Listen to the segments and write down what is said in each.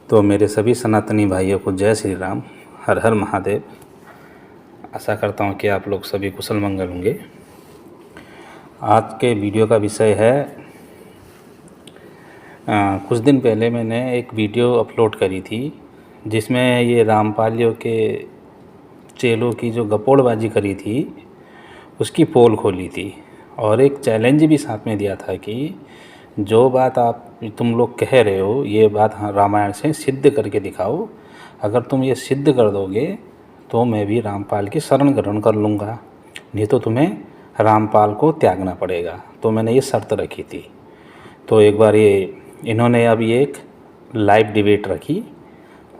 तो मेरे सभी सनातनी भाइयों को जय श्री राम, हर हर महादेव। आशा करता हूँ कि आप लोग सभी कुशल मंगल होंगे। आज के वीडियो का विषय है कुछ दिन पहले मैंने एक वीडियो अपलोड करी थी जिसमें ये रामपालियों के चेलों की जो गपोड़बाजी करी थी उसकी पोल खोली थी और एक चैलेंज भी साथ में दिया था कि जो बात तुम लोग कह रहे हो ये बात रामायण से सिद्ध करके दिखाओ। अगर तुम ये सिद्ध कर दोगे तो मैं भी रामपाल की शरण ग्रहण कर लूँगा, नहीं तो तुम्हें रामपाल को त्यागना पड़ेगा। तो मैंने ये शर्त रखी थी। तो एक बार इन्होंने अभी एक लाइव डिबेट रखी,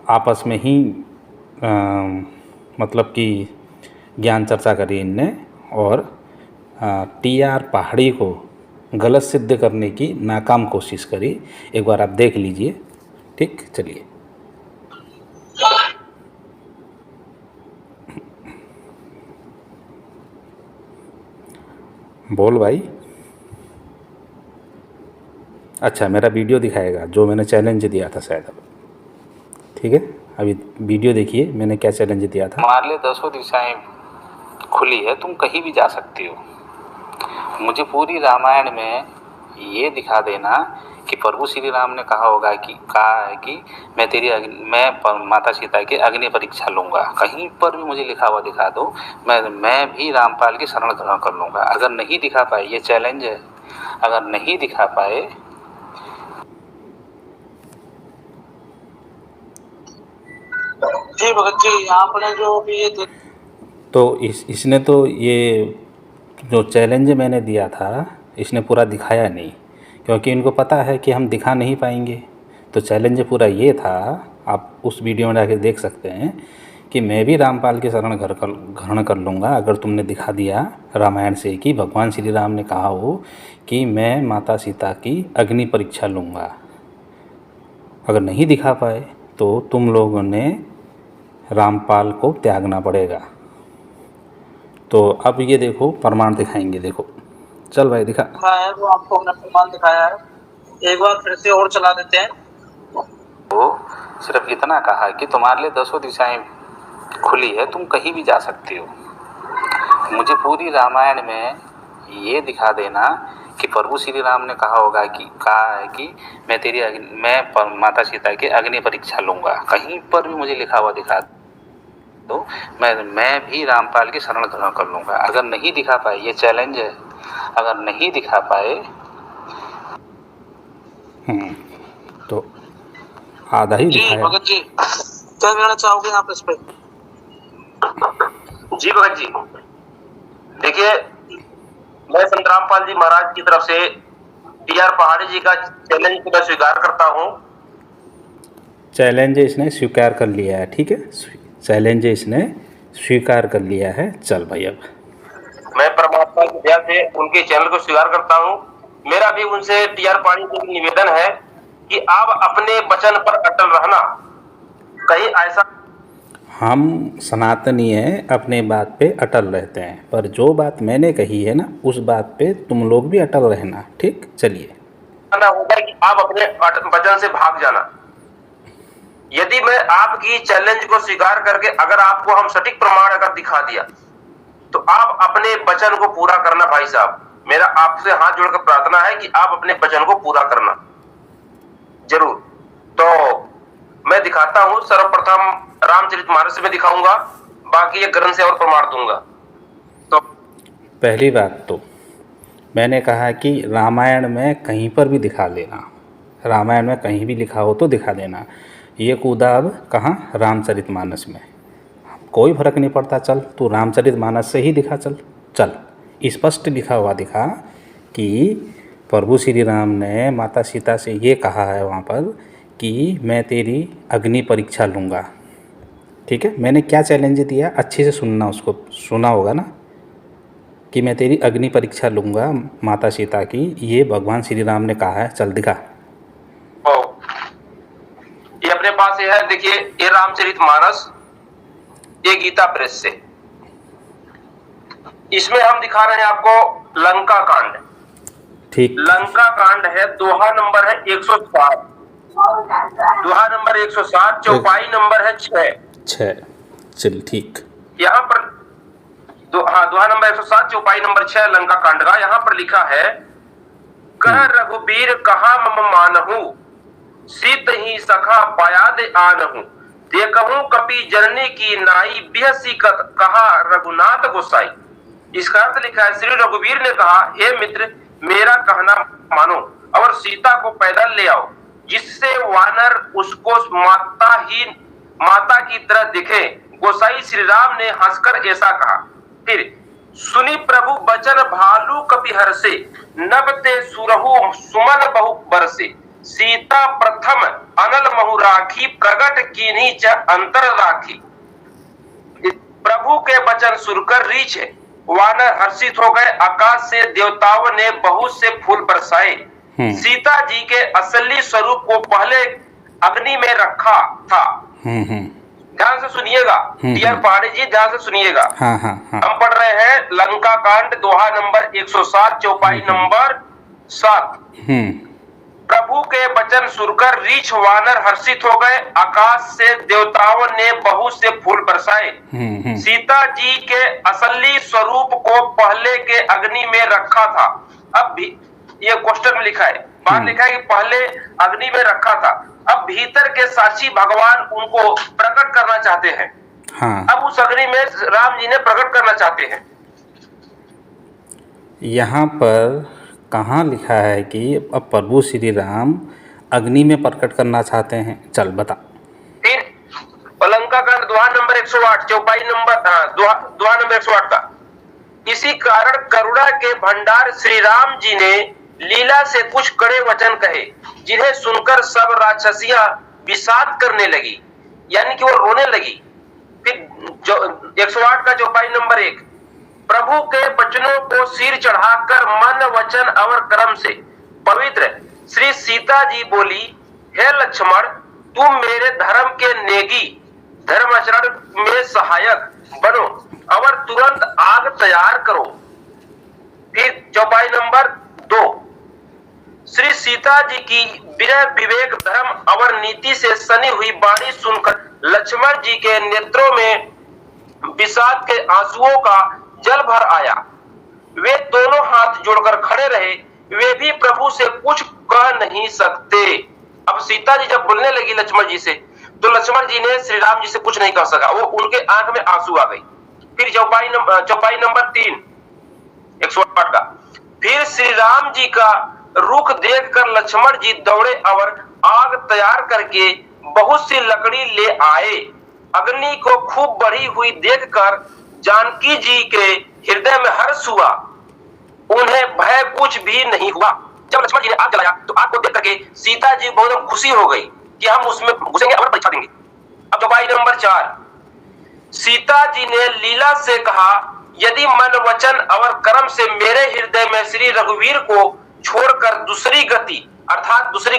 आपस में ही मतलब कि ज्ञान चर्चा करी इनने और TR पहाड़ी को गलत सिद्ध करने की नाकाम कोशिश करी। एक बार आप देख लीजिए। ठीक, चलिए। बोल भाई। अच्छा, मेरा वीडियो दिखाएगा जो मैंने चैलेंज दिया था शायद। अब ठीक है, अभी वीडियो देखिए मैंने क्या चैलेंज दिया था। तुम्हारे लिए 10 दिशाएं खुली है, तुम कहीं भी जा सकती हो। मुझे पूरी रामायण में ये दिखा देना कि प्रभु श्री राम ने कहा है कि मैं माता सीता की अग्नि परीक्षा लूंगा। कहीं पर भी मुझे लिखा हुआ दिखा दो, मैं भी रामपाल की शरण ग्रहण कर लूंगा। अगर नहीं दिखा पाए, ये चैलेंज है, अगर नहीं दिखा पाए जी भगत जी, आपने जो भी ये तो इसने तो ये जो चैलेंज मैंने दिया था इसने पूरा दिखाया नहीं, क्योंकि इनको पता है कि हम दिखा नहीं पाएंगे। तो चैलेंज पूरा ये था, आप उस वीडियो में जाके देख सकते हैं कि मैं भी रामपाल की शरण ग्रहण कर लूँगा अगर तुमने दिखा दिया रामायण से कि भगवान श्री राम ने कहा हो कि मैं माता सीता की अग्नि परीक्षा लूँगा। अगर नहीं दिखा पाए तो तुम लोगों ने रामपाल को त्यागना पड़ेगा। तो अब ये देखो, प्रमाण दिखाएंगे। देखो, चल भाई दिखा है वो आपको हमने प्रमाण दिखाया है। एक बार फिर से और चला देते हैं। वो सिर्फ इतना कहा कि तुम्हारे लिए 10 दिशाएं खुली है, तुम कहीं भी जा सकती हो। मुझे पूरी रामायण में ये दिखा देना कि प्रभु श्री राम ने कहा है कि मैं माता सीता की अग्नि परीक्षा लूंगा। कहीं पर भी मुझे लिखा हुआ दिखा दो, मैं भी रामपाल की शरण ग्रहण कर लूंगा। अगर नहीं दिखा पाए, ये चैलेंज है, अगर नहीं दिखा पाए तो आधा ही जी दिखाया। भगत जी, क्या कहना चाहोगे आप इस पे? जी भगत जी, देखिए, मैं संत रामपाल जी महाराज की तरफ से TR पहाड़ी जी का चैलेंज को मैं स्वीकार करता हूँ। चैलेंज इसने स्वीकार कर लिया है। ठीक है, चैलेंज इसने स्वीकार कर लिया है। चल भाई, अब मैं परमात्मा की दया से उनके चैनल को स्वीकार करता हूँ। मेरा भी उनसे TR पहाड़ी जी से निवेदन है कि आप अपने वचन पर अटल रहना। कहीं ऐसा, हम सनातनी हैं, अपने बात पे अटल रहते हैं, पर जो बात मैंने कही है ना उस बात पे तुम लोग भी अटल रहना। ठीक, चलिए। होगा कि आप अपने वचन से भाग जाना। यदि मैं आपकी चैलेंज को स्वीकार करके अगर आपको हम सटीक प्रमाण अगर दिखा दिया तो आप अपने वचन को पूरा करना। भाई साहब, मेरा आपसे हाथ जोड़कर प्रार्थना है कि आप अपने वचन को पूरा करना जरूर। तो मैं दिखाता हूं, सर्वप्रथम रामचरितमानस में दिखाऊंगा, बाकी ये ग्रंथ से और प्रमाण दूंगा। तो पहली बात तो मैंने कहा कि रामायण में कहीं पर भी दिखा देना, रामायण में कहीं भी लिखा हो तो दिखा देना। ये कूदा अब कहाँ? रामचरितमानस में। कोई फर्क नहीं पड़ता, चल तू रामचरितमानस से ही दिखा। चल स्पष्ट लिखा हुआ दिखा कि प्रभु श्री राम ने माता सीता से ये कहा है वहाँ पर कि मैं तेरी अग्नि परीक्षा लूँगा। ठीक है, मैंने क्या चैलेंज दिया अच्छे से सुनना, उसको सुना होगा ना, कि मैं तेरी अग्नि परीक्षा लूँगा माता सीता की, ये भगवान श्री राम ने कहा है। चल दिखा। ये अपने पास ये है, देखिए, ये रामचरितमानस, ये गीता प्रेस से। इसमें हम दिखा रहे हैं आपको लंका कांड। ठीक, लंका कांड है, दोहा नंबर है 107। दोहा नंबर 107, चौपाई नंबर है 6। 6। चल ठीक। यहाँ पर दोहा नंबर 107, चौपाई नंबर 6 लंका कांड का। यहाँ पर लिखा है, कह रघुबीर कहा मम मानहु, सीत ही सखा पाया दे आनहु, देखहु कपि जननी की नाई, बिहसी कहा रघुनाथ गोसाई। इसका अर्थ लिखा है, श्री रघुवीर ने कहा, हे मित्र मेरा कहना मानो और सीता को पैदल ले आओ, जिससे वानर उसको माता की तरह दिखे। गोसाई श्री राम ने हंसकर ऐसा कहा। फिर सुनी प्रभु बचन भालू कपि हर्षे, नभ ते सुरहु सुमन बहु बरसे, सीता प्रथम अनल महु राखी, प्रगट कीन्ही च अंतर राखी। प्रभु के वचन सुनकर रीछ वानर हर्षित हो गए, आकाश से देवताओं ने बहुत से फूल बरसाए। सीता जी के असली स्वरूप को पहले अग्नि में रखा था। ध्यान से सुनिएगा डियर पहाड़ी जी, ध्यान से सुनिएगा। हम पढ़ रहे हैं लंका कांड दोहा नंबर 107, चौपाई नंबर 7। प्रभु के वचन सुनकर रीछ वानर हर्षित हो गए, आकाश से देवताओं ने बहुत से फूल बरसाए। सीता जी के असली स्वरूप को पहले के अग्नि में रखा था। अब भी ये क्वेश्चन में लिखा है, बात लिखा है कि पहले अग्नि में रखा था। अब भीतर के साक्षी भगवान उनको प्रकट करना चाहते हैं। अब उस अग्नि में राम जी ने प्रकट करना चाहते हैं। यहाँ पर कहाँ लिखा है कि अब प्रभु श्री राम अग्नि में प्रकट करना चाहते हैं? चल बता। फिर लंका कांड दोहा नंबर 108, चौपाई नंबर दोहा नंबर 108 का। इसी कारण करुणा के भंडार श्री राम जी ने लीला से कुछ कड़े वचन कहे, जिन्हें सुनकर सब राक्षसियां विषाद करने लगी, यानी कि वो रोने लगी। फिर 108 का चौपाई नंबर 1, प्रभु के वचनों को सिर चढ़ाकर मन वचन और कर्म से पवित्र श्री सीता जी बोली, हे लक्ष्मण तुम मेरे धर्म के नेगी, धर्माचरण में सहायक बनो और तुरंत आग तैयार करो। फिर चौपाई नंबर 2, श्री सीता जी की विनय विवेक धर्म और नीति से सनी हुई वाणी सुनकर लक्ष्मण जी के नेत्रों में विषाद के आंसुओं का जल भर आया। वे दोनों हाथ जोड़कर खड़े रहे, वे भी प्रभु से कुछ कह नहीं सकते। अब सीता जी जब बोलने लगी लक्ष्मण जी से, तो लक्ष्मण जी ने श्री राम जी से कुछ नहीं कह सका, वो उनके आंख में आंसू आ गई। फिर चौपाई नंबर 3 108 का, फिर श्री राम जी का रुख देखकर लक्ष्मण जी दौड़े और आग तैयार करके बहुत सी लकड़ी ले आए। अग्नि को खूब बढ़ी हुई देखकर जानकी जी के हृदय में हर्ष हुआ, उन्हें भय कुछ भी नहीं हुआ। जब लक्ष्मण जी ने आग जलाया तो आग को देख करके सीता जी बहुत खुशी हो गई कि हम उसमें घुसेंगे और परीक्षा देंगे। अब चौपाई नंबर 4, सीता जी ने लीला से कहा, यदि मन वचन और कर्म से मेरे हृदय में श्री रघुवीर को छोड़कर दूसरी गति अर्थात दूसरे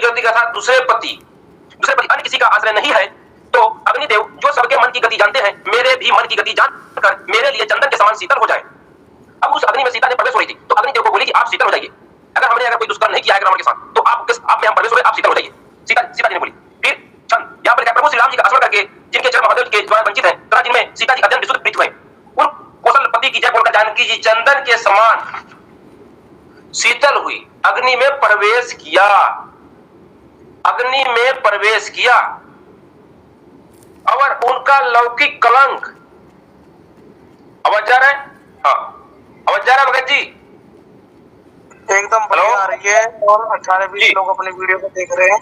पति अन्य किसी का आश्रय नहीं है, तो अग्निदेव जो सबके मन की गति जानते हैं, मेरे भी मन की गति जानकर मेरे लिए चंदन के समान शीतल हो जाए। अब उस अग्नि में सीता ने प्रवेश हो रही थी, तो अग्निदेव को बोली कि आप शीतल हो जाइए, अगर कोई दुष्कर्म नहीं किया है रावण के साथ, तो आप में हम प्रवेश हो गए, आप शीतल हो जाइए। सीता जी ने बोली। फिर छंद यहाँ पर प्रभु श्री राम जी का स्मरण करके जिनके चरण महादेव के द्वारा वंचित है, तथा जिनमें सीता जी अत्यंत विशुद्ध प्रीत हुए, उन कौशल पति की जय बोलकर जानकी जी चंदन के समान शीतल हुई, अग्नि में प्रवेश किया और उनका लौकिक कलंक। आवाज जा रहा है? हाँ आवाज जा रहा है भगत जी? एकदम बढ़िया आ रही है और 18-20 लोग अपने वीडियो को देख रहे हैं।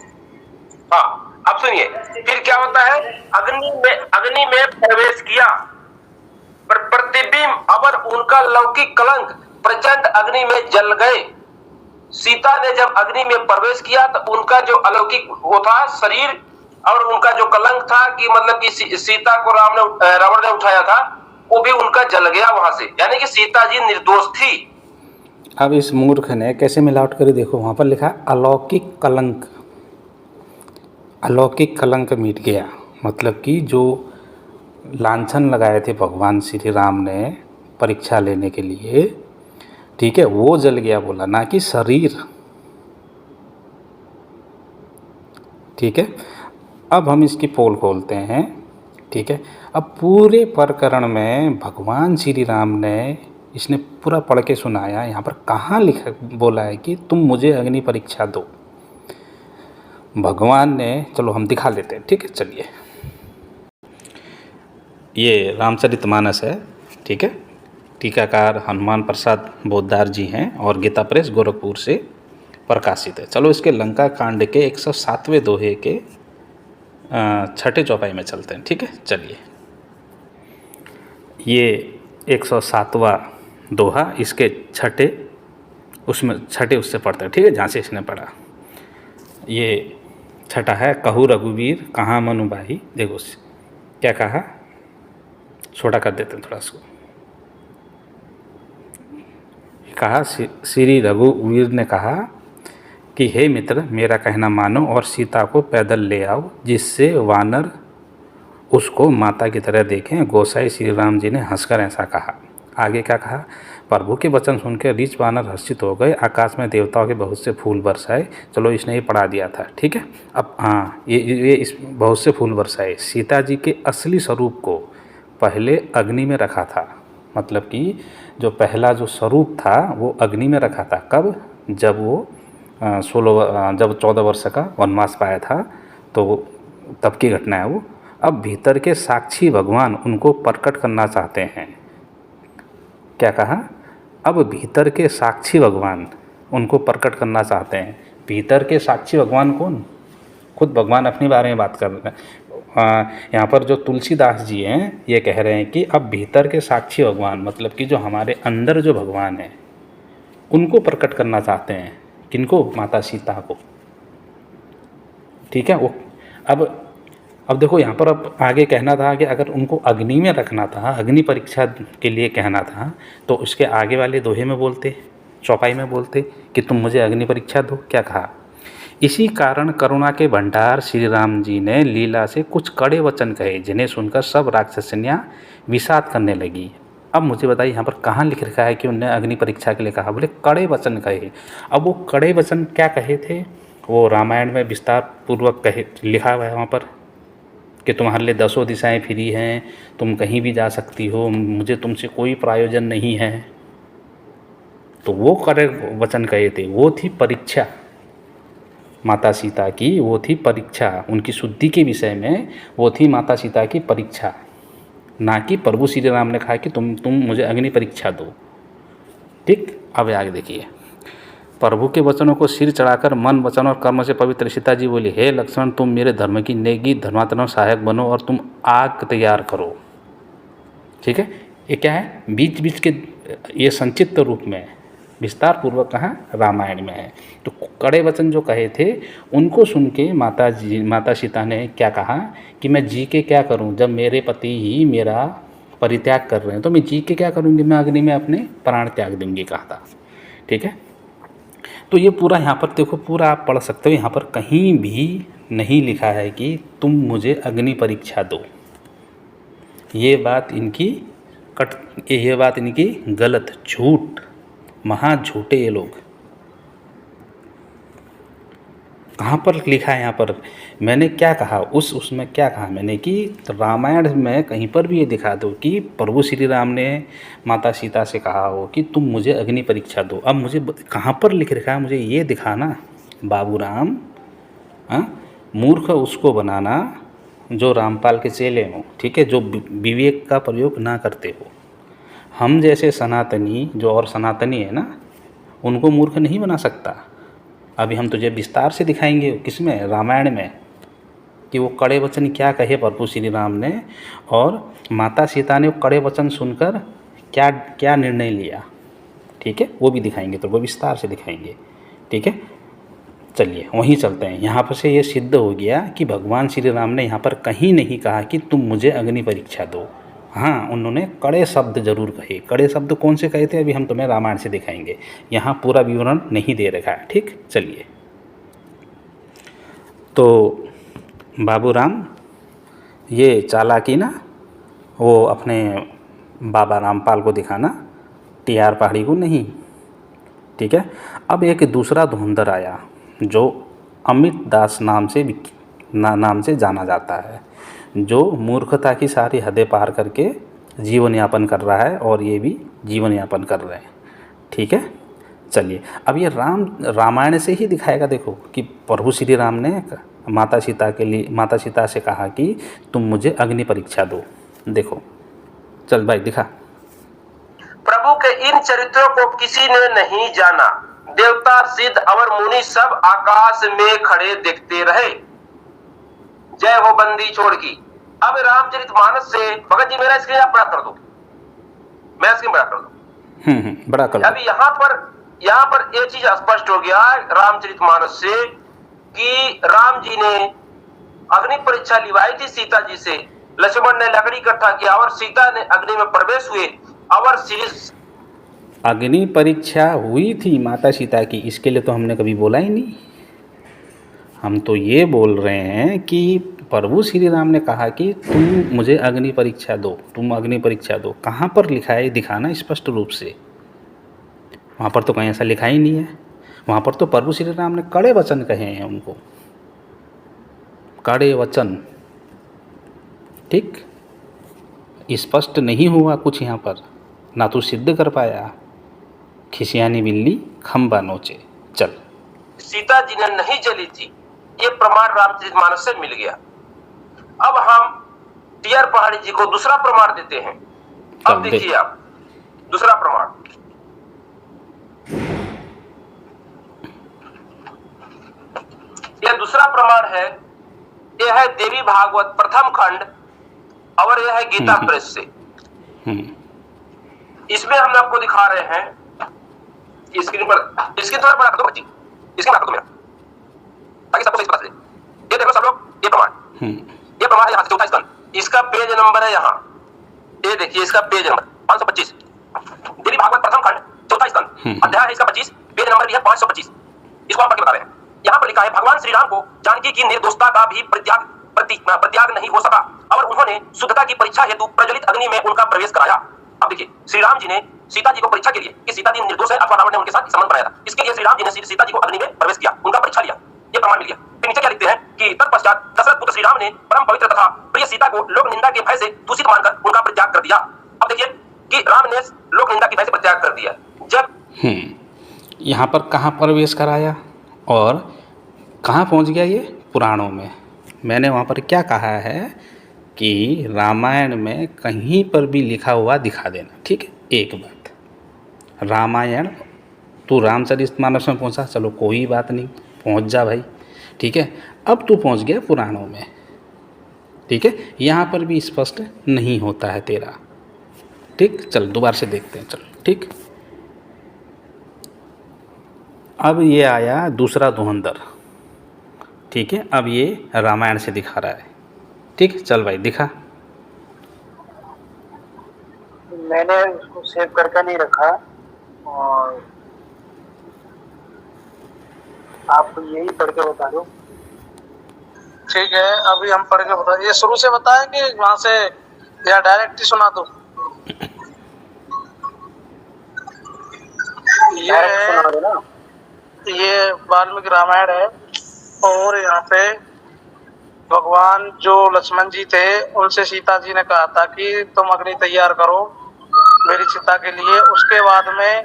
हाँ अब सुनिए, फिर क्या होता है, अग्नि में प्रवेश किया, प्रतिबिंब और उनका लौकिक कलंक प्रचंड अग्नि में जल गए। सीता ने जब अग्नि में प्रवेश किया तो उनका जो अलौकिक वो था शरीर और उनका जो कलंक था कि मतलब कि सीता को रावण ने उठाया था, वो भी उनका जल गया वहां से, यानी कि सीता जी निर्दोष थी। अब इस मूर्ख ने कैसे मिलावट करी, देखो वहाँ पर लिखा अलौकिक कलंक मिट गया, मतलब कि जो लांछन लगाए थे भगवान श्री राम ने परीक्षा लेने के लिए, ठीक है, वो जल गया बोला, ना कि शरीर। ठीक है। अब हम इसकी पोल खोलते हैं, ठीक है। अब पूरे प्रकरण में भगवान श्री राम ने इसने पूरा पढ़ के सुनाया। यहाँ पर कहाँ लिखा बोला है कि तुम मुझे अग्नि परीक्षा दो? भगवान ने, चलो हम दिखा लेते हैं, ठीक है। चलिए, ये रामचरितमानस है, ठीक है। टीकाकार हनुमान प्रसाद पोद्दार जी हैं और गीता प्रेस गोरखपुर से प्रकाशित है। चलो इसके लंका कांड के 107वें दोहे के छठे चौपाई में चलते हैं, ठीक है। चलिए, ये 107वां दोहा, इसके छठे उससे पढ़ते हैं, ठीक है, जहाँ से इसने पढ़ा। ये छठा है, कहु रघुवीर कहाँ मनु बाही। देखो क्या कहा, छोटा कर देते हैं थोड़ा इसको। कहा, श्री रघुवीर ने कहा कि हे मित्र, मेरा कहना मानो और सीता को पैदल ले आओ, जिससे वानर उसको माता की तरह देखें। गोसाई श्री राम जी ने हंसकर ऐसा कहा। आगे क्या कहा, प्रभु के वचन सुनकर रीछ वानर हर्षित हो गए, आकाश में देवताओं के बहुत से फूल बरसाए। चलो इसने ही पढ़ा दिया था, ठीक है। अब हाँ, ये इस बहुत से फूल बरसाए, सीता जी के असली स्वरूप को पहले अग्नि में रखा था। मतलब कि जो पहला जो स्वरूप था वो अग्नि में रखा था। कब? जब वो 14 वर्ष का वनवास पाया था, तो तब की घटना है वो। अब भीतर के साक्षी भगवान उनको प्रकट करना चाहते हैं। क्या कहा? अब भीतर के साक्षी भगवान उनको प्रकट करना चाहते हैं। भीतर के साक्षी भगवान कौन? खुद भगवान अपने बारे में बात कर रहे हैं। यहाँ पर जो तुलसीदास जी हैं ये कह रहे हैं कि अब भीतर के साक्षी भगवान, मतलब कि जो हमारे अंदर जो भगवान है उनको प्रकट करना चाहते हैं। किनको? माता सीता को, ठीक है। वो अब देखो यहाँ पर अब आगे कहना था कि अगर उनको अग्नि में रखना था, अग्नि परीक्षा के लिए कहना था, तो उसके आगे वाले दोहे में बोलते, चौपाई में बोलते कि तुम मुझे अग्नि परीक्षा दो। क्या कहा? इसी कारण करुणा के भंडार श्री राम जी ने लीला से कुछ कड़े वचन कहे, जिन्हें सुनकर सब राक्षसनियाँ विषाद करने लगी। अब मुझे बताइए यहाँ पर कहाँ लिख रखा है कि उन्हें अग्नि परीक्षा के लिए कहा? बोले कड़े वचन कहे। अब वो कड़े वचन क्या कहे थे? वो रामायण में विस्तार पूर्वक कहे, लिखा हुआ है वहाँ पर कि तुम्हारे लिए 10 दिशाएं फ्री हैं, तुम कहीं भी जा सकती हो, मुझे तुमसे कोई प्रयोजन नहीं है। तो वो कड़े वचन कहे थे, वो थी परीक्षा माता सीता की, वो थी परीक्षा उनकी शुद्धि के विषय में, वो थी माता सीता की परीक्षा। ना कि प्रभु श्री राम ने कहा कि तुम मुझे अग्नि परीक्षा दो, ठीक। अब आगे देखिए, प्रभु के वचनों को सिर चढ़ाकर मन, वचन और कर्म से पवित्र सीता जी बोली, हे लक्ष्मण, तुम मेरे धर्म की नेगी धर्मात्मा सहायक बनो और तुम आग तैयार करो, ठीक है। ये क्या है? बीच बीच के ये संक्षिप्त रूप में विस्तार पूर्वक कहाँ? रामायण में है। तो कड़े वचन जो कहे थे उनको सुन के माता सीता ने क्या कहा कि मैं जी के क्या करूं, जब मेरे पति ही मेरा परित्याग कर रहे हैं तो मैं जी के क्या करूंगी, मैं अग्नि में अपने प्राण त्याग दूंगी, कहा था, ठीक है। तो ये पूरा यहाँ पर देखो, पूरा आप पढ़ सकते हो। यहाँ पर कहीं भी नहीं लिखा है कि तुम मुझे अग्नि परीक्षा दो। ये बात इनकी गलत, झूठ, महा झूठे ये लोग। कहाँ पर लिखा है? यहाँ पर मैंने क्या कहा, उसमें क्या कहा मैंने कि रामायण में कहीं पर भी ये दिखा दो कि प्रभु श्री राम ने माता सीता से कहा हो कि तुम मुझे अग्नि परीक्षा दो। अब मुझे कहाँ पर लिख रखा है, मुझे ये दिखाना। बाबू राम, मूर्ख उसको बनाना जो रामपाल के चेले हों, ठीक है, जो विवेक का प्रयोग ना करते हो। हम जैसे सनातनी, जो और सनातनी है ना, उनको मूर्ख नहीं बना सकता। अभी हम तुझे विस्तार से दिखाएंगे, किसमें? रामायण में, कि वो कड़े वचन क्या कहे प्रभु श्री राम ने और माता सीता ने वो कड़े वचन सुनकर क्या क्या निर्णय लिया, ठीक है। वो भी दिखाएंगे, तो वो विस्तार से दिखाएंगे, ठीक है। चलिए वहीं चलते हैं। यहाँ पर से ये सिद्ध हो गया कि भगवान श्री राम ने यहाँ पर कहीं नहीं कहा कि तुम मुझे अग्नि परीक्षा दो। हाँ, उन्होंने कड़े शब्द जरूर कहे। कड़े शब्द कौन से कहे थे अभी हम तुम्हें रामायण से दिखाएंगे, यहाँ पूरा विवरण नहीं दे रखा है, ठीक। चलिए, तो बाबू राम ये चालाकी ना, वो अपने बाबा रामपाल को दिखाना, TR पहाड़ी को नहीं, ठीक है। अब एक दूसरा धुंधर आया जो अमित दास नाम से नाम से जाना जाता है, जो मूर्खता की सारी हदें पार करके जीवन यापन कर रहा है और ये भी जीवन यापन कर रहे हैं। ठीक है, चलिए अब ये रामायण से ही दिखाएगा। देखो कि प्रभु श्री राम ने माता सीता से कहा कि तुम मुझे अग्नि परीक्षा दो। देखो, चल भाई दिखा। प्रभु के इन चरित्रों को किसी ने नहीं जाना, देवता सिद्ध और मुनि सब आकाश में खड़े देखते रहे। जय हो बंदी छोड़ की। अब रामचरितमानस से भगत जी मेरा स्क्रीन आप बड़ा कर दो, मैं स्क्रीन बड़ा कर दो। बड़ा कर दो। अभी यहाँ पर एक चीज स्पष्ट हो गया रामचरितमानस से कि राम जी ने अग्नि परीक्षा लिवाई थी सीता जी से। लक्ष्मण ने लकड़ी इकट्ठा किया और सीता ने अग्नि में प्रवेश हुए और अग्नि परीक्षा हुई थी माता सीता की, इसके लिए तो हमने कभी बोला ही नहीं। हम तो ये बोल रहे हैं कि प्रभु श्री राम ने कहा कि तुम मुझे अग्नि परीक्षा दो, तुम अग्नि परीक्षा दो। कहाँ पर लिखा है दिखाना स्पष्ट रूप से। वहाँ पर तो कहीं ऐसा लिखा ही नहीं है। वहाँ पर तो प्रभु श्री राम ने कड़े वचन कहे हैं उनको, कड़े वचन। ठीक, स्पष्ट नहीं हुआ कुछ यहाँ पर, ना तो सिद्ध कर पाया। खिसियानी बिल्ली खंबा नोचे। चल, सीता जी ने नहीं जली थी, ये प्रमाण रामचरितमानस से मिल गया। अब हम टीआर पहाड़ी जी को दूसरा प्रमाण देते हैं। अब देखिए आप दूसरा प्रमाण। यह दूसरा प्रमाण है, यह है देवी भागवत प्रथम खंड और यह है गीता प्रेस से। इसमें हम आपको दिखा रहे हैं स्क्रीन पर, इसकी थोड़ा बड़ा कर दो बच्ची, इसकी बड़ा कर दो मेरा, ताकि सबको सही पता चले। ये देखो सब लोग, ये प्रमाण, ये प्रमाण है यहाँ से चौथा स्कंद। इसका पेज नंबर है यहाँ, ये देखिए इसका पेज नंबर 525, देवी भागवत प्रथम खंड चौथा स्कंद, अध्याय है इसका 25, पेज नंबर भी है 525। इसको आप पढ़ के बता रहे हैं। यहाँ पर लिखा है भगवान श्री राम को जानकी की निर्दोषता का भी प्रत्याग नहीं हो सका और उन्होंने शुद्धता की परीक्षा हेतु प्रज्वलित अग्नि में उनका प्रवेश कराया। अब देखिए श्री राम जी ने सीता जी को परीक्षा के लिए कि सीता जी निर्दोष है अथवा रावण ने उनके साथ संबंध बनाया था, इसके लिए श्री राम जी ने सीता जी को अग्नि में प्रवेश किया, उनका परीक्षा लिया। ये प्रमाण मिल गया। फिर नीचे क्या लिखते हैं कि तत्पश्चात दशरथ पुत्र श्री राम ने परम पवित्र तथा प्रिय सीता को लोक निंदा के भय से दूषित मानकर उनका परित्याग कर दिया। अब देखिए कि राम ने लोक निंदा के भय से परित्याग कर दिया। जब यहाँ पर कहाँ प्रवेश कराया और कहाँ पहुँच गया ये पुराणों में। मैंने वहाँ पर क्या कहा है कि रामायण में कहीं पर भी लिखा हुआ दिखा देना। ठीक है, एक बात, रामायण तू रामचरितमानस में पहुँचा, चलो कोई बात नहीं, पहुँच जा भाई। ठीक है, अब तू पहुँच गया पुराणों में। ठीक है, यहाँ पर भी स्पष्ट नहीं होता है तेरा। ठीक, चल दोबारा से देखते हैं। चल ठीक, अब ये आया दूसरा धुरंधर। ठीक है, अब ये रामायण से दिखा रहा है। ठीक, चल भाई दिखा। मैंने उसको सेव करके नहीं रखा और आपको यही पढ़ के बता दो। ठीक है, अभी हम पढ़ के बता, ये शुरू से बताएं कि वहां से या डायरेक्ट ही सुना दो। ये वाल्मीकि रामायण है और यहाँ पे भगवान जो लक्ष्मण जी थे उनसे सीता जी ने कहा था कि तुम अग्नि तैयार करो मेरी चिता के लिए। उसके बाद में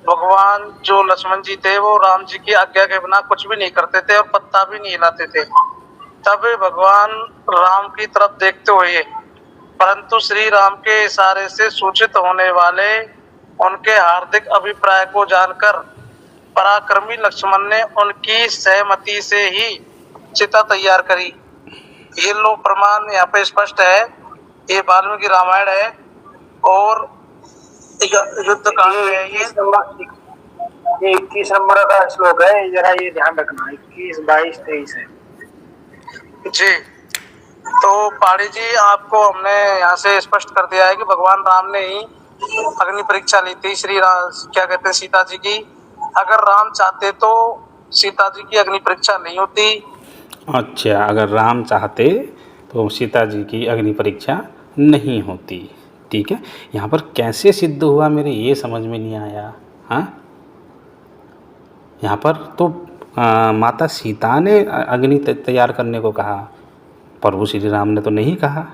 भगवान जो लक्ष्मण जी थे वो राम जी की आज्ञा के बिना कुछ भी नहीं करते थे और पत्ता भी नहीं हिलाते थे। तब भगवान राम की तरफ देखते हुए परंतु श्री राम के इशारे से सूचित होने वाले उनके हार्दिक अभिप्राय को जानकर पराक्रमी लक्ष्मण ने उनकी सहमति से ही चिता तैयार करी। ये लो प्रमाण यहाँ पे स्पष्ट है। ये वाल्मीकि रामायण है और युद्ध कांड है। ये 21 नंबर का श्लोक है, जरा ये ध्यान रखना, 21, 22, 23 है जी। तो पाड़ी जी आपको हमने यहाँ से स्पष्ट कर दिया है कि भगवान राम ने ही अग्नि परीक्षा ली थी श्री राम, क्या कहते हैं, सीता जी की। अगर राम चाहते तो सीता जी की अग्नि परीक्षा नहीं होती। अच्छा, अगर राम चाहते तो सीता जी की अग्नि परीक्षा नहीं होती। ठीक है, यहाँ पर कैसे सिद्ध हुआ मेरे ये समझ में नहीं आया। हाँ, यहाँ पर तो माता सीता ने अग्नि तैयार करने को कहा, प्रभु श्री राम ने तो नहीं कहा।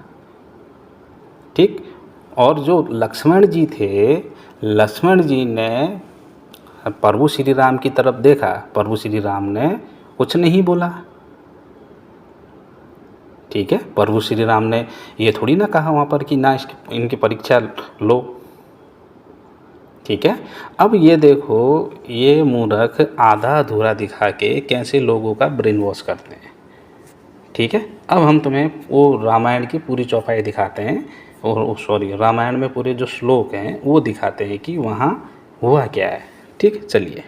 ठीक। और जो लक्ष्मण जी थे, लक्ष्मण जी ने प्रभु श्री राम की तरफ देखा, प्रभु श्री राम ने कुछ नहीं बोला। ठीक है, प्रभु श्री राम ने ये थोड़ी ना कहा वहाँ पर कि ना इनकी परीक्षा लो। ठीक है। अब ये देखो, ये मूर्ख आधा अधूरा दिखा के कैसे लोगों का ब्रेन वॉश करते हैं। ठीक है। अब हम तुम्हें वो रामायण की पूरी चौपाई दिखाते हैं, और सॉरी, रामायण में पूरे जो श्लोक हैं वो दिखाते हैं कि वहाँ हुआ क्या है। ठीक, चलिए।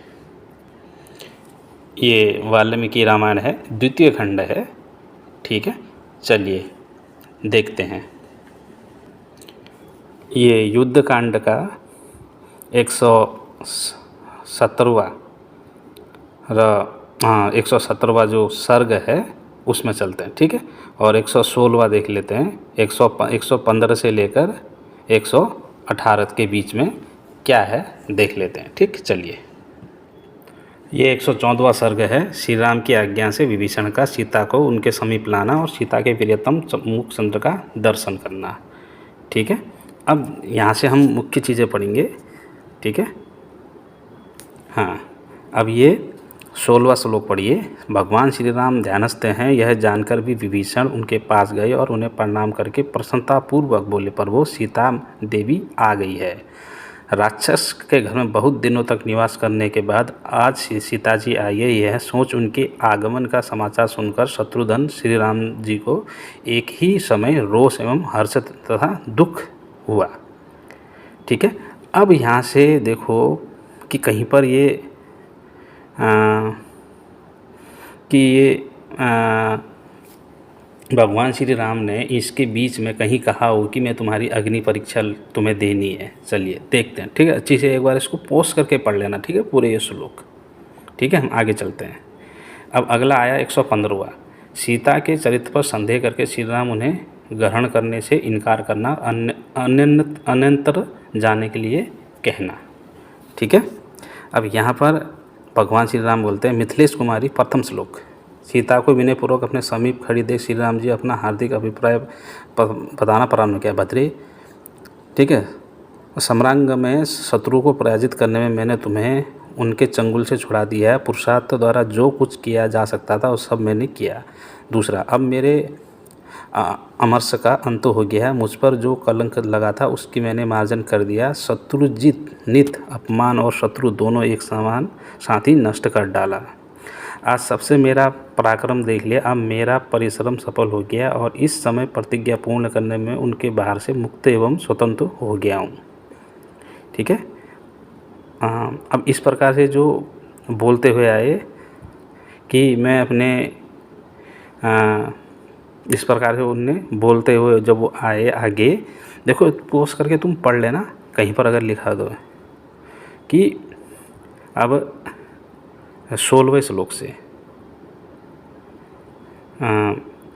ये वाल्मीकि रामायण है, द्वितीय खंड है। ठीक है, चलिए देखते हैं। ये युद्ध कांड का 117वां जो सर्ग है उसमें चलते हैं। ठीक है, और 116वां देख लेते हैं। 115 से लेकर 118 के बीच में क्या है देख लेते हैं। ठीक, चलिए। ये 114वां सर्ग है। श्री राम की आज्ञा से विभीषण का सीता को उनके समीप लाना और सीता के प्रियतम मुख चंद्र का दर्शन करना। ठीक है। अब यहाँ से हम मुख्य चीज़ें पढ़ेंगे। ठीक है। हाँ, अब ये 16वां श्लोक पढ़िए। भगवान श्री राम ध्यानस्थ हैं, यह जानकर भी विभीषण उनके पास गए और उन्हें प्रणाम करके प्रसन्नतापूर्वक बोले, प्रभु सीता देवी आ गई है। राक्षस के घर में बहुत दिनों तक निवास करने के बाद आज सीता जी आई है। यह सोच उनके आगमन का समाचार सुनकर शत्रुघ्न श्री राम जी को एक ही समय रोष एवं हर्ष तथा दुख हुआ। ठीक है। अब यहाँ से देखो कि कहीं पर ये भगवान श्री राम ने इसके बीच में कहीं कहा हो कि मैं तुम्हारी अग्नि परीक्षा तुम्हें देनी है। चलिए देखते हैं। ठीक है, अच्छी से एक बार इसको पोस्ट करके पढ़ लेना। ठीक है, पूरे ये श्लोक। ठीक है, हम आगे चलते हैं। अब अगला आया 115वां। सीता के चरित्र पर संदेह करके श्री राम उन्हें ग्रहण करने से इनकार करना, अन्यंतर जाने के लिए कहना। ठीक है। अब यहाँ पर भगवान श्री राम बोलते हैं, मिथिलेश कुमारी प्रथम श्लोक। सीता को विनयपूर्वक अपने समीप खड़ी देख श्री राम जी अपना हार्दिक अभिप्राय बताना प्रारंभ किया। भद्रे, ठीक है, सम्रांग में शत्रु को पराजित करने में मैंने तुम्हें उनके चंगुल से छुड़ा दिया है। पुरुषार्थ द्वारा जो कुछ किया जा सकता था वो सब मैंने किया। दूसरा, अब मेरे अमरस का अंत हो गया है। मुझ पर जो कलंक लगा था उसकी मैंने मार्जन कर दिया। शत्रुजित नित अपमान और शत्रु दोनों एक समान साथी नष्ट कर डाला। आज सबसे मेरा पराक्रम देख लिया। अब मेरा परिश्रम सफल हो गया और इस समय प्रतिज्ञा पूर्ण करने में उनके बाहर से मुक्त एवं स्वतंत्र हो गया हूँ। ठीक है। अब इस प्रकार से जो बोलते हुए आए कि मैं अपने इस प्रकार से उनने बोलते हुए जब वो आए आगे, देखो पोस्ट करके तुम पढ़ लेना, कहीं पर अगर लिखा दो कि अब 16वें श्लोक से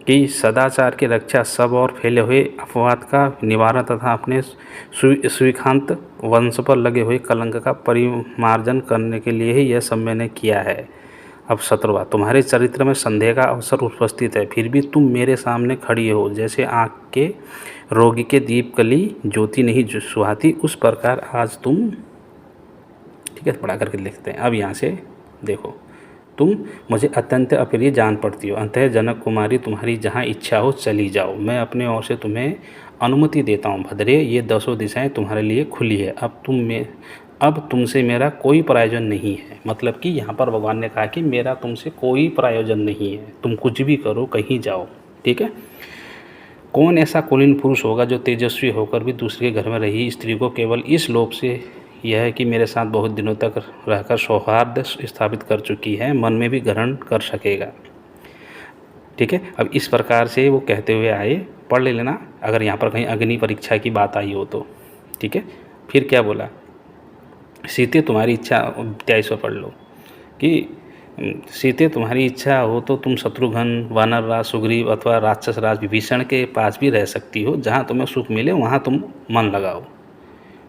कि सदाचार की रक्षा, सब और फैले हुए अपवाद का निवारण तथा अपने स्वीखांत वंश पर लगे हुए कलंक का परिमार्जन करने के लिए ही यह सब मैंने किया है। अब 17वां, तुम्हारे चरित्र में संदेह का अवसर उपस्थित है, फिर भी तुम मेरे सामने खड़ी हो। जैसे आँख के रोगी के दीप कली ज्योति नहीं सुहाती, उस प्रकार आज तुम, ठीक है, पढ़ा करके लिखते हैं। अब यहाँ से देखो, तुम मुझे अत्यंत अप्रिय जान पड़ती हो, अतः जनक कुमारी तुम्हारी जहाँ इच्छा हो चली जाओ। मैं अपने ओर से तुम्हें अनुमति देता हूँ। भद्रे, ये 10 दिशाएं तुम्हारे लिए खुली है। अब तुमसे मेरा कोई प्रयोजन नहीं है। मतलब कि यहाँ पर भगवान ने कहा कि मेरा तुमसे कोई प्रयोजन नहीं है, तुम कुछ भी करो, कहीं जाओ। ठीक है। कौन ऐसा कुलीन पुरुष होगा जो तेजस्वी होकर भी दूसरे घर में रही स्त्री को केवल इस लोभ से यह है कि मेरे साथ बहुत दिनों तक रहकर सौहार्द स्थापित कर चुकी है, मन में भी ग्रहण कर सकेगा। ठीक है। अब इस प्रकार से वो कहते हुए आए, पढ़ ले लेना अगर यहाँ पर कहीं अग्नि परीक्षा की बात आई हो तो। ठीक है। फिर क्या बोला, सीते तुम्हारी इच्छा, 23वां पढ़ लो कि सीते तुम्हारी इच्छा हो तो तुम शत्रुघ्न, वानर राज सुग्रीव अथवा राक्षस राज विभीषण के पास भी रह सकती हो। जहाँ तुम्हें सुख मिले वहाँ तुम मन लगाओ।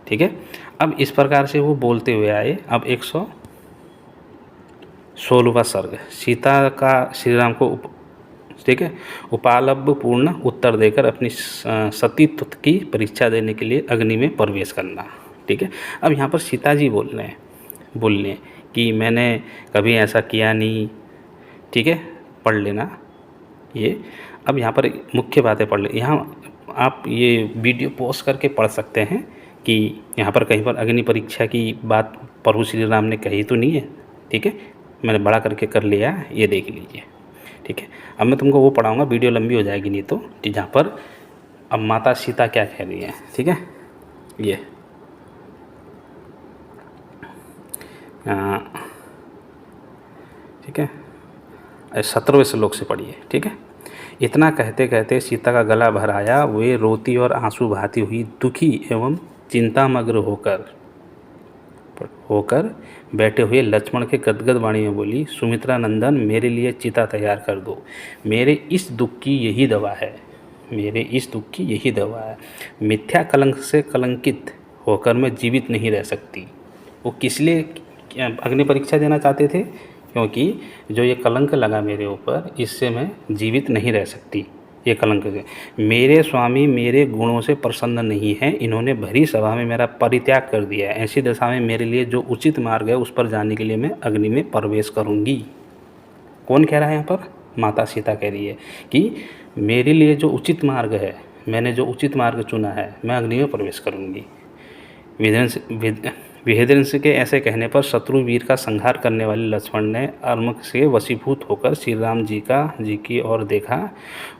ठीक है। अब इस प्रकार से वो बोलते हुए आए। अब 16वां सर्ग। सीता का श्री राम को ठीक है उपालब्ध पूर्ण उत्तर देकर अपनी सतीत्व की परीक्षा देने के लिए अग्नि में प्रवेश करना। ठीक है, अब यहाँ पर सीता जी बोल रहे हैं कि मैंने कभी ऐसा किया नहीं। ठीक है, पढ़ लेना ये। अब यहाँ पर मुख्य बातें पढ़ ले, यहाँ आप ये वीडियो पॉज करके पढ़ सकते हैं कि यहाँ पर कहीं पर अग्नि परीक्षा की बात प्रभु श्री राम ने कही तो नहीं है। ठीक है, मैंने बड़ा करके कर लिया, ये देख लीजिए। ठीक है, अब मैं तुमको वो पढ़ाऊँगा, वीडियो लंबी हो जाएगी नहीं तो, जहाँ पर अब माता सीता क्या कह रही हैं। ठीक है, ये ठीक है 17वें श्लोक से पढ़िए। ठीक है, इतना कहते कहते सीता का गला भर आया, वे रोती और आंसू बहाती हुई दुखी एवं चिंतामग्न होकर बैठे हुए लक्ष्मण के गदगद वाणी में बोली, सुमित्रा नंदन मेरे लिए चिता तैयार कर दो, मेरे इस दुख की यही दवा है, मेरे इस दुख की यही दवा है। मिथ्या कलंक से कलंकित होकर मैं जीवित नहीं रह सकती। वो किस लिए अग्नि परीक्षा देना चाहते थे? क्योंकि जो ये कलंक लगा मेरे ऊपर, इससे मैं जीवित नहीं रह सकती। ये कलंक से मेरे स्वामी मेरे गुणों से प्रसन्न नहीं हैं, इन्होंने भरी सभा में मेरा परित्याग कर दिया है। ऐसी दशा में मेरे लिए जो उचित मार्ग है उस पर जाने के लिए मैं अग्नि में प्रवेश करूंगी। कौन कह रहा है यहाँ पर? माता सीता कह रही है कि मेरे लिए जो उचित मार्ग है, मैंने जो उचित मार्ग चुना है, मैं अग्नि में प्रवेश करूंगी। विहेदंश के ऐसे कहने पर शत्रु वीर का संहार करने वाले लक्ष्मण ने अर्मक से वशीभूत होकर श्री राम जी की ओर देखा।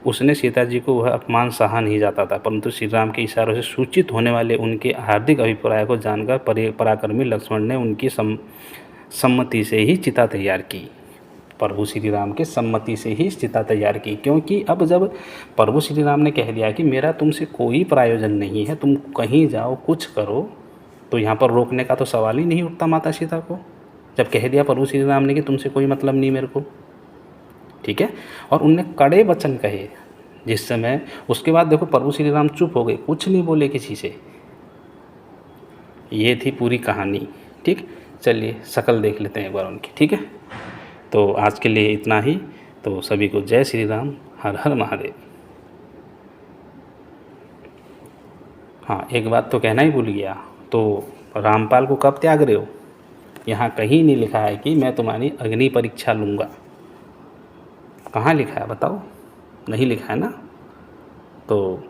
उसने सीता जी को वह अपमान सहा नहीं जाता था, परंतु श्री राम के इशारों से सूचित होने वाले उनके हार्दिक अभिप्राय को जानकर पराक्रमी लक्ष्मण ने उनकी सम्मति से ही चिता तैयार की। प्रभु श्री राम के सम्मति से ही चिता तैयार की, क्योंकि अब जब प्रभु श्री राम ने कह दिया कि मेरा तुमसे कोई प्रयोजन नहीं है, तुम कहीं जाओ कुछ करो, तो यहाँ पर रोकने का तो सवाल ही नहीं उठता माता सीता को। जब कह दिया प्रभु श्री राम ने कि तुमसे कोई मतलब नहीं मेरे को। ठीक है, और उनने कड़े वचन कहे जिस समय, उसके बाद देखो प्रभु श्री राम चुप हो गए, कुछ नहीं बोले किसी से। ये थी पूरी कहानी। ठीक, चलिए शकल देख लेते हैं एक बार उनकी। ठीक है, तो आज के लिए इतना ही। तो सभी को जय श्री राम, हर हर महादेव। हाँ, एक बात तो कहना ही भूल गया, तो रामपाल को कब त्याग रहे हो? यहाँ कहीं नहीं लिखा है कि मैं तुम्हारी अग्नि परीक्षा लूँगा। कहाँ लिखा है बताओ? नहीं लिखा है ना। तो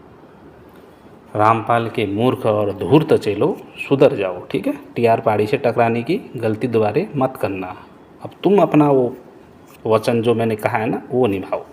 रामपाल के मूर्ख और धूर्त चेलो सुधर जाओ। ठीक है, टीआर पहाड़ी से टकराने की गलती दोबारा मत करना। अब तुम अपना वो वचन जो मैंने कहा है ना, वो निभाओ।